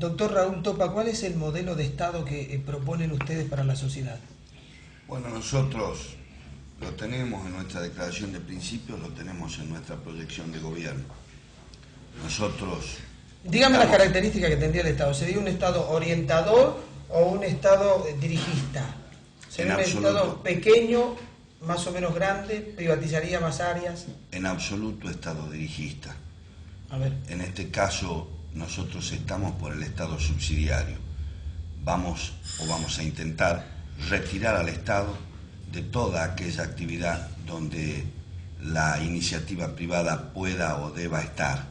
Doctor Raúl Topa, ¿cuál es el modelo de Estado que proponen ustedes para la sociedad? Bueno, nosotros lo tenemos en nuestra declaración de principios, lo tenemos en nuestra proyección de gobierno. Nosotros... Dígame las características que tendría el Estado. ¿Sería un Estado orientador o un Estado dirigista? ¿Sería un Estado pequeño, más o menos grande, privatizaría más áreas? En absoluto Estado dirigista. A ver. En este caso nosotros estamos por el Estado subsidiario. Vamos a intentar retirar al Estado de toda aquella actividad donde la iniciativa privada pueda o deba estar.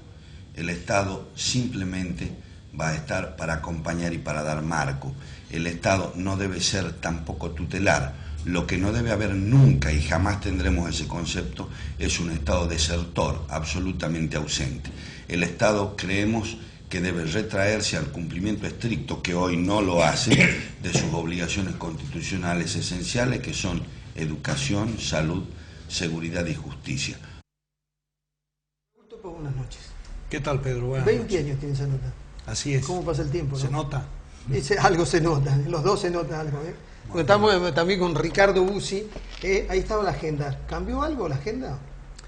El Estado simplemente va a estar para acompañar y para dar marco. El Estado no debe ser tampoco tutelar. Lo que no debe haber nunca, y jamás tendremos ese concepto, es un Estado desertor, absolutamente ausente. El Estado, creemos, que debe retraerse al cumplimiento estricto, que hoy no lo hace, de sus obligaciones constitucionales esenciales, que son educación, salud, seguridad y justicia. Buenas noches. ¿Qué tal, Pedro? Buenas 20 noches. años tiene esa nota. Así es. ¿Cómo pasa el tiempo? ¿Se ¿no? nota? Algo se nota, los dos se nota algo. Bueno, estamos también con Ricardo Bussi. Ahí estaba la agenda. ¿Cambió algo la agenda?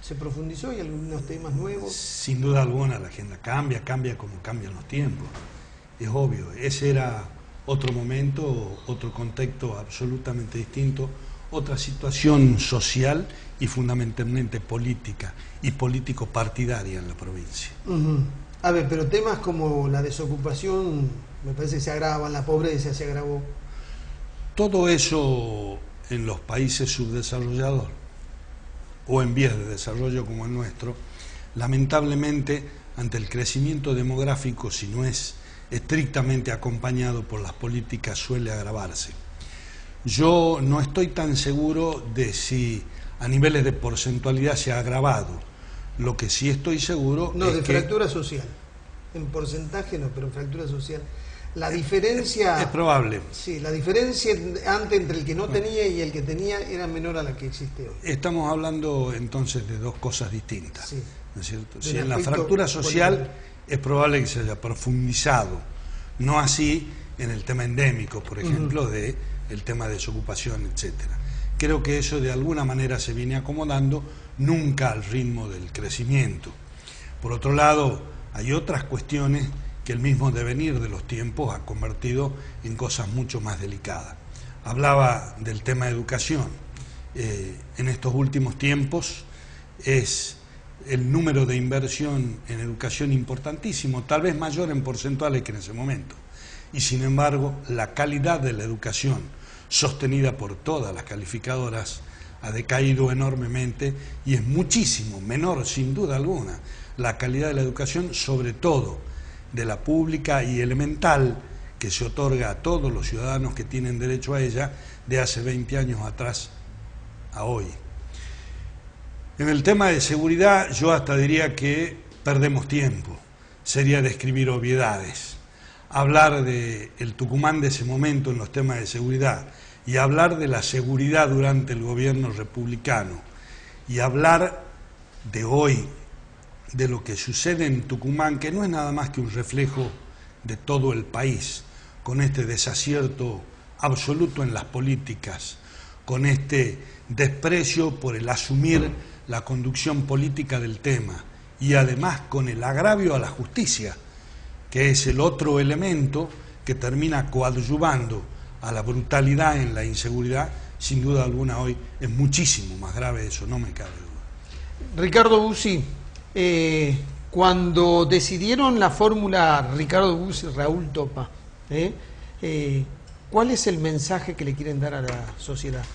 ¿Se profundizó? ¿Hay algunos temas nuevos? Sin duda alguna la agenda cambia como cambian los tiempos. Es obvio, ese era otro momento, otro contexto absolutamente distinto, otra situación social y fundamentalmente política y político-partidaria en la provincia. A ver, pero temas como la desocupación, me parece que se agravan, la pobreza se agravó. Todo eso en los países subdesarrollados o en vías de desarrollo como el nuestro, lamentablemente ante el crecimiento demográfico, si no es estrictamente acompañado por las políticas, suele agravarse. Yo no estoy tan seguro de si a niveles de porcentualidad se ha agravado. Lo que sí estoy seguro no, es de que... fractura social. En porcentaje no, pero en fractura social. La diferencia... Es probable. Sí, la diferencia antes entre el que no tenía y el que tenía era menor a la que existe hoy. Estamos hablando entonces de dos cosas distintas, sí. ¿no es cierto? De Si un en la aspecto fractura social político. es probable que se haya profundizado, no así en el tema endémico, por ejemplo, de el tema de desocupación, etcétera. Creo que eso de alguna manera se viene acomodando, nunca al ritmo del crecimiento. Por otro lado, hay otras cuestiones que el mismo devenir de los tiempos ha convertido en cosas mucho más delicadas. Hablaba del tema de educación. En estos últimos tiempos es el número de inversión en educación importantísimo, tal vez mayor en porcentuales que en ese momento. Y sin embargo, la calidad de la educación, sostenida por todas las calificadoras, ha decaído enormemente y es muchísimo menor, sin duda alguna, la calidad de la educación, sobre todo de la pública y elemental, que se otorga a todos los ciudadanos que tienen derecho a ella, de hace 20 años atrás a hoy. En el tema de seguridad, yo hasta diría que perdemos tiempo, sería describir obviedades. Hablar del Tucumán de ese momento en los temas de seguridad y hablar de la seguridad durante el gobierno republicano y hablar de hoy, de lo que sucede en Tucumán, que no es nada más que un reflejo de todo el país, con este desacierto absoluto en las políticas, con este desprecio por el asumir la conducción política del tema y además con el agravio a la justicia, que es el otro elemento que termina coadyuvando a la brutalidad en la inseguridad. Sin duda alguna hoy es muchísimo más grave eso, no me cabe duda. Ricardo Bussi, cuando decidieron la fórmula Ricardo Bussi, Raúl Topa, ¿cuál es el mensaje que le quieren dar a la sociedad?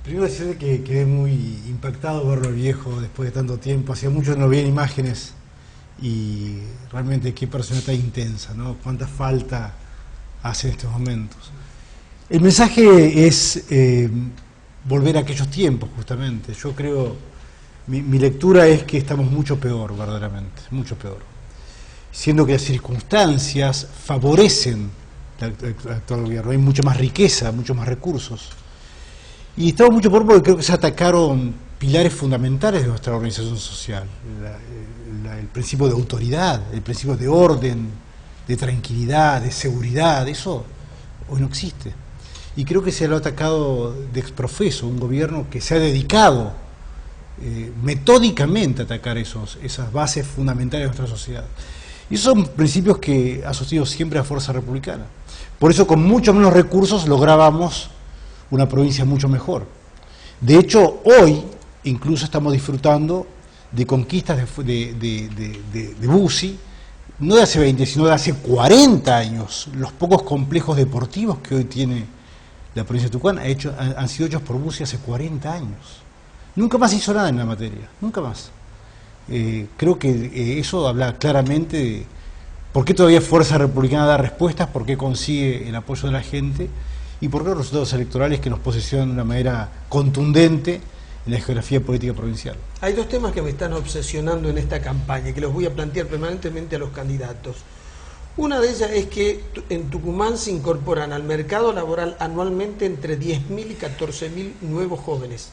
Primero decir que quedé muy impactado verlo al viejo después de tanto tiempo. Hacía mucho que no veía imágenes y realmente qué persona tan intensa, ¿no? Cuánta falta hace en estos momentos. El mensaje es volver a aquellos tiempos, justamente. Yo creo, mi lectura es que estamos mucho peor, verdaderamente, mucho peor. Siendo que las circunstancias favorecen al actual gobierno. Hay mucha más riqueza, muchos más recursos. Y estamos mucho peor porque creo que se atacaron pilares fundamentales de nuestra organización social. El principio de autoridad, el principio de orden, de tranquilidad, de seguridad, eso hoy no existe. Y creo que se lo ha atacado de exprofeso un gobierno que se ha dedicado metódicamente a atacar esas bases fundamentales de nuestra sociedad. Y esos son principios que ha sostenido siempre la Fuerza Republicana. Por eso, con mucho menos recursos, lográbamos una provincia mucho mejor. De hecho, hoy incluso estamos disfrutando de conquistas de Bussi, no de hace 20, sino de hace 40 años. Los pocos complejos deportivos que hoy tiene la provincia de Tucumán han sido hechos por Bussi hace 40 años. Nunca más hizo nada en la materia, nunca más. Creo que eso habla claramente de por qué todavía Fuerza Republicana da respuestas, por qué consigue el apoyo de la gente y por qué los resultados electorales que nos posicionan de una manera contundente en la geografía política provincial. Hay dos temas que me están obsesionando en esta campaña, que los voy a plantear permanentemente a los candidatos. Una de ellas es que en Tucumán se incorporan al mercado laboral anualmente entre 10.000 y 14.000 nuevos jóvenes.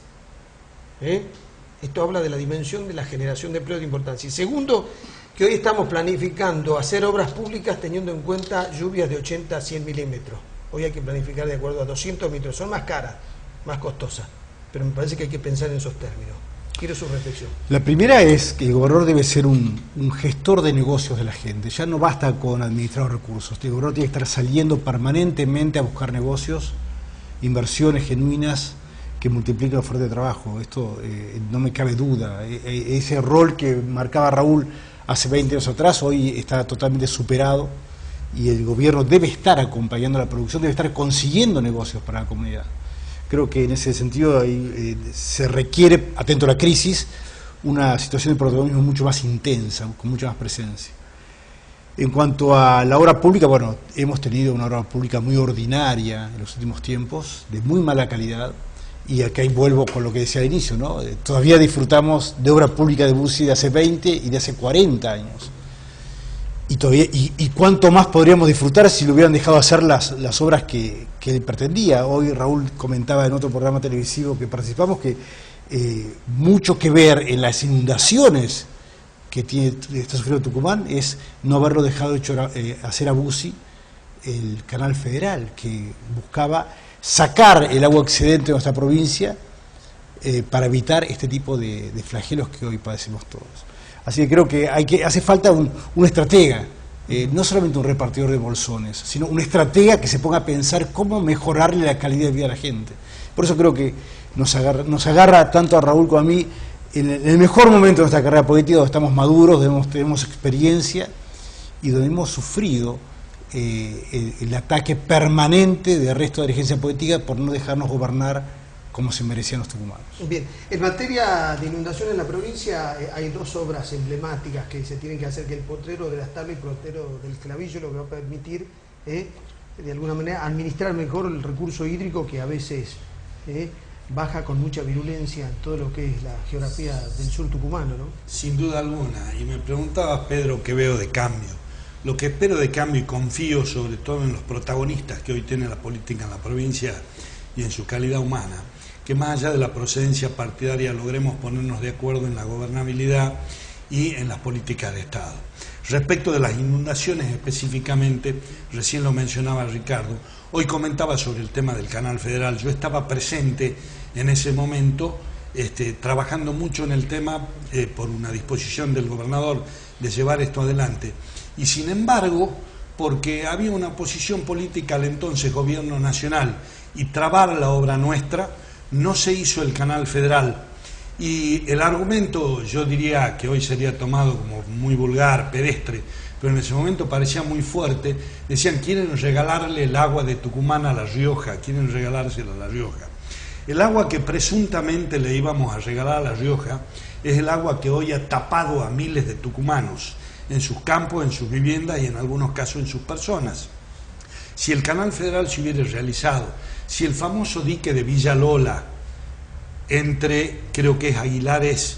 Esto habla de la dimensión de la generación de empleo de importancia. Y segundo, que hoy estamos planificando hacer obras públicas teniendo en cuenta lluvias de 80 a 100 milímetros. Hoy hay que planificar de acuerdo a 200 milímetros. Son más caras, más costosas, pero me parece que hay que pensar en esos términos. Quiero su reflexión. La primera es que el gobernador debe ser un gestor de negocios de la gente. Ya no basta con administrar los recursos. El gobernador tiene que estar saliendo permanentemente a buscar negocios, inversiones genuinas que multipliquen la oferta de trabajo. Esto no me cabe duda. Ese rol que marcaba Raúl hace 20 años atrás hoy está totalmente superado y el gobierno debe estar acompañando la producción, debe estar consiguiendo negocios para la comunidad. Creo que en ese sentido se requiere, atento a la crisis, una situación de protagonismo mucho más intensa, con mucha más presencia. En cuanto a la obra pública, bueno, hemos tenido una obra pública muy ordinaria en los últimos tiempos, de muy mala calidad, y acá vuelvo con lo que decía al inicio, ¿no? Todavía disfrutamos de obra pública de Bussi de hace 20 y de hace 40 años. Y cuánto más podríamos disfrutar si lo hubieran dejado hacer las obras que él pretendía. Hoy Raúl comentaba en otro programa televisivo que participamos que mucho que ver en las inundaciones que está sufriendo Tucumán es no haberlo dejado hacer a Bussi el Canal Federal, que buscaba sacar el agua excedente de nuestra provincia para evitar este tipo de flagelos que hoy padecemos todos. Así que creo que hace falta un estratega, no solamente un repartidor de bolsones, sino un estratega que se ponga a pensar cómo mejorarle la calidad de vida a la gente. Por eso creo que nos agarra tanto a Raúl como a mí en el mejor momento de nuestra carrera política, donde estamos maduros, tenemos experiencia y donde hemos sufrido el ataque permanente del resto de la dirigencia política por no dejarnos gobernar como se merecían los tucumanos. Bien, en materia de inundación en la provincia hay dos obras emblemáticas que se tienen que hacer, que el potrero de las tablas y el potrero del clavillo, lo que va a permitir de alguna manera administrar mejor el recurso hídrico que a veces baja con mucha virulencia en todo lo que es la geografía del sur tucumano, ¿no? Sin duda alguna, y me preguntabas, Pedro, ¿qué veo de cambio? Lo que espero de cambio y confío sobre todo en los protagonistas que hoy tiene la política en la provincia y en su calidad humana, que más allá de la procedencia partidaria logremos ponernos de acuerdo en la gobernabilidad y en las políticas de Estado. Respecto de las inundaciones específicamente, recién lo mencionaba Ricardo, hoy comentaba sobre el tema del Canal Federal. Yo estaba presente en ese momento, trabajando mucho en el tema por una disposición del gobernador de llevar esto adelante. Y sin embargo, porque había una oposición política al entonces gobierno nacional y trabar la obra nuestra, no se hizo el Canal Federal. Y el argumento, yo diría que hoy sería tomado como muy vulgar, pedestre, pero en ese momento parecía muy fuerte. Decían, quieren regalarle el agua de Tucumán a La Rioja, quieren regalársela a La Rioja. El agua que presuntamente le íbamos a regalar a La Rioja es el agua que hoy ha tapado a miles de tucumanos en sus campos, en sus viviendas y en algunos casos en sus personas. Si el Canal Federal se hubiera realizado, si el famoso dique de Villalola entre, creo que es Aguilares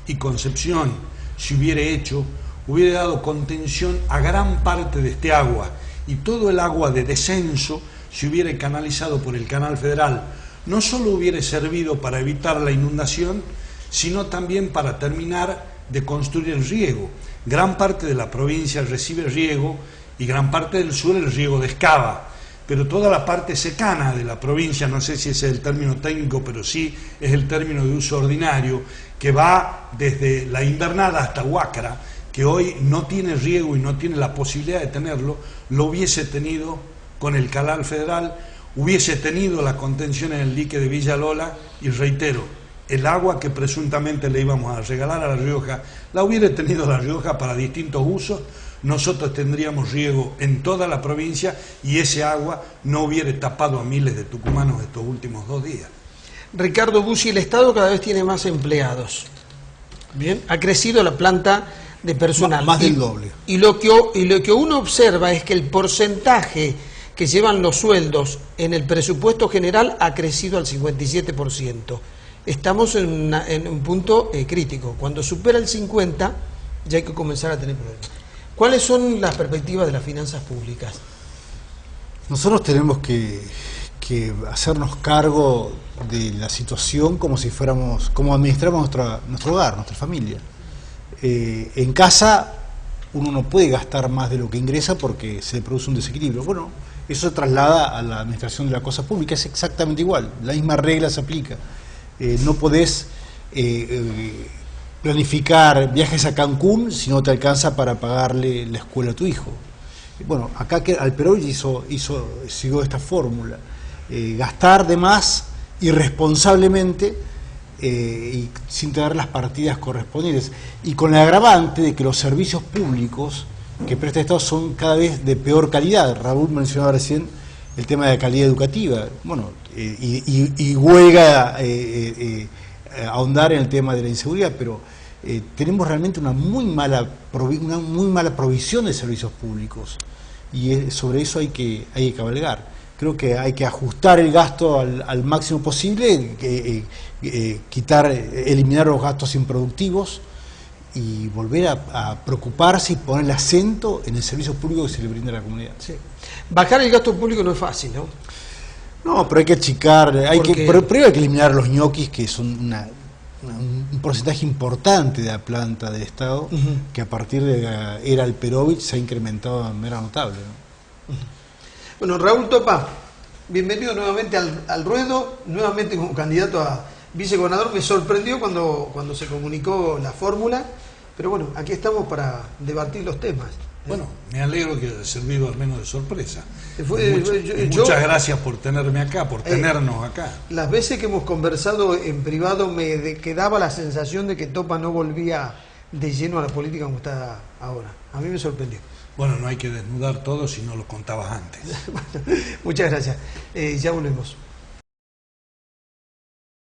y Concepción, se hubiera hecho, hubiera dado contención a gran parte de este agua y todo el agua de descenso se hubiera canalizado por el Canal Federal. No solo hubiera servido para evitar la inundación, sino también para terminar de construir el riego. Gran parte de la provincia recibe riego y gran parte del sur el riego de excava. Pero toda la parte secana de la provincia, no sé si ese es el término técnico, pero sí es el término de uso ordinario, que va desde la Invernada hasta Huácara, que hoy no tiene riego y no tiene la posibilidad de tenerlo, lo hubiese tenido con el Canal Federal, hubiese tenido la contención en el dique de Villalola, y reitero, el agua que presuntamente le íbamos a regalar a La Rioja, la hubiera tenido La Rioja para distintos usos. Nosotros tendríamos riego en toda la provincia y ese agua no hubiera tapado a miles de tucumanos estos últimos 2 días. Ricardo Bussi, el Estado cada vez tiene más empleados. Bien, ha crecido la planta de personal. Más del doble. Y lo que uno observa es que el porcentaje que llevan los sueldos en el presupuesto general ha crecido al 57%. Estamos en un punto crítico. Cuando supera el 50%, ya hay que comenzar a tener problemas. ¿Cuáles son las perspectivas de las finanzas públicas? Nosotros tenemos que hacernos cargo de la situación como si fuéramos, como administramos nuestro hogar, nuestra familia. En casa uno no puede gastar más de lo que ingresa porque se produce un desequilibrio. Bueno, eso se traslada a la administración de la cosa pública, es exactamente igual, la misma regla se aplica. No podés planificar viajes a Cancún si no te alcanza para pagarle la escuela a tu hijo. Bueno, acá Alperovich siguió esta fórmula, gastar de más irresponsablemente y sin tener las partidas correspondientes, y con el agravante de que los servicios públicos que presta el Estado son cada vez de peor calidad. Raúl mencionaba recién el tema de la calidad educativa, bueno, y huelga ahondar en el tema de la inseguridad, pero tenemos realmente una muy mala provisión de servicios públicos, y sobre eso hay que cabalgar. Creo que hay que ajustar el gasto al máximo posible, eliminar los gastos improductivos y volver a preocuparse y poner el acento en el servicio público que se le brinda a la comunidad. Sí. Bajar el gasto público no es fácil, ¿no? No, pero hay que achicar, primero hay que eliminar los ñoquis, que son un porcentaje importante de la planta del Estado, que a partir de la era Alperovich se ha incrementado de manera notable, ¿no? Bueno, Raúl Topa, bienvenido nuevamente al ruedo, nuevamente como candidato a vicegobernador. Me sorprendió cuando se comunicó la fórmula, pero bueno, aquí estamos para debatir los temas. Bueno, me alegro que haya servido al menos de sorpresa. Muchas gracias por tenerme acá, por tenernos acá. Las veces que hemos conversado en privado me quedaba la sensación de que Topa no volvía de lleno a la política como está ahora. A mí me sorprendió. Bueno, no hay que desnudar todo si no lo contabas antes. Muchas gracias. Ya volvemos.